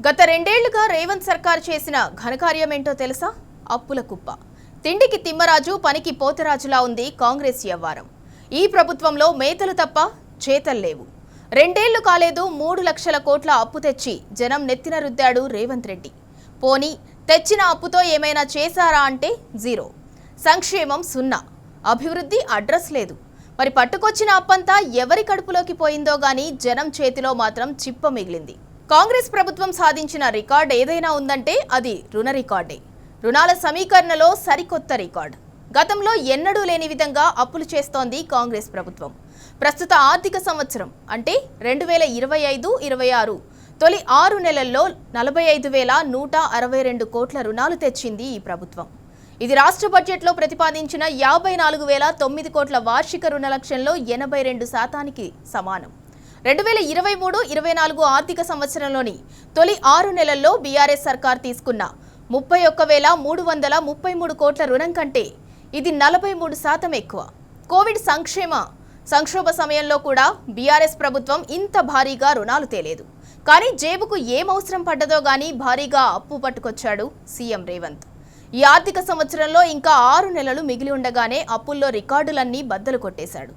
గత రెండేళ్లుగా రేవంత్ సర్కార్ చేసిన ఘనకార్యమేంటో తెలుసా? అప్పుల కుప్ప. తిండికి తిమ్మరాజు, పనికి పోతరాజులా ఉంది కాంగ్రెస్ వ్యవహారం. ఈ ప్రభుత్వంలో మేతలు తప్ప చేతలు లేవు. రెండేళ్లు కాలేదు 3 లక్షల కోట్ల అప్పు తెచ్చి జనం నెత్తిన రుద్దాడు రేవంత్ రెడ్డి. పోనీ తెచ్చిన అప్పుతో ఏమైనా చేశారా అంటే జీరో. సంక్షేమం సున్నా, అభివృద్ధి అడ్రస్ లేదు. మరి పట్టుకొచ్చిన అప్పంతా ఎవరి కడుపులోకి పోయిందో గానీ జనం చేతిలో మాత్రం చిప్ప మిగిలింది. కాంగ్రెస్ ప్రభుత్వం సాధించిన రికార్డ్ ఏదైనా ఉందంటే అది రుణ రికార్డే. రుణాల సమీకరణలో సరికొత్త రికార్డ్. గతంలో ఎన్నడూ లేని విధంగా అప్పులు చేస్తోంది కాంగ్రెస్ ప్రభుత్వం. ప్రస్తుత ఆర్థిక సంవత్సరం అంటే 2025-26 తొలి 6 నెలల్లో 45,162 కోట్ల రుణాలు తెచ్చింది ఈ ప్రభుత్వం. ఇది రాష్ట్ర బడ్జెట్లో ప్రతిపాదించిన 54,009 కోట్ల వార్షిక రుణ లక్ష్యంలో 82% సమానం. 2023-24 ఆర్థిక సంవత్సరంలోని తొలి 6 నెలల్లో బీఆర్ఎస్ సర్కార్ తీసుకున్న 31,333 కోట్ల రుణం కంటే ఇది 43% ఎక్కువ. కోవిడ్ సంక్షోభ సమయంలో కూడా బీఆర్ఎస్ ప్రభుత్వం ఇంత భారీగా రుణాలు తేలేదు. కానీ జేబుకు ఏం అవసరం పడ్డదో గానీ భారీగా అప్పు పట్టుకొచ్చాడు సీఎం రేవంత్. ఈ ఆర్థిక సంవత్సరంలో ఇంకా 6 నెలలు మిగిలి ఉండగానే అప్పుల్లో రికార్డులన్నీ బద్దలు కొట్టేశాడు.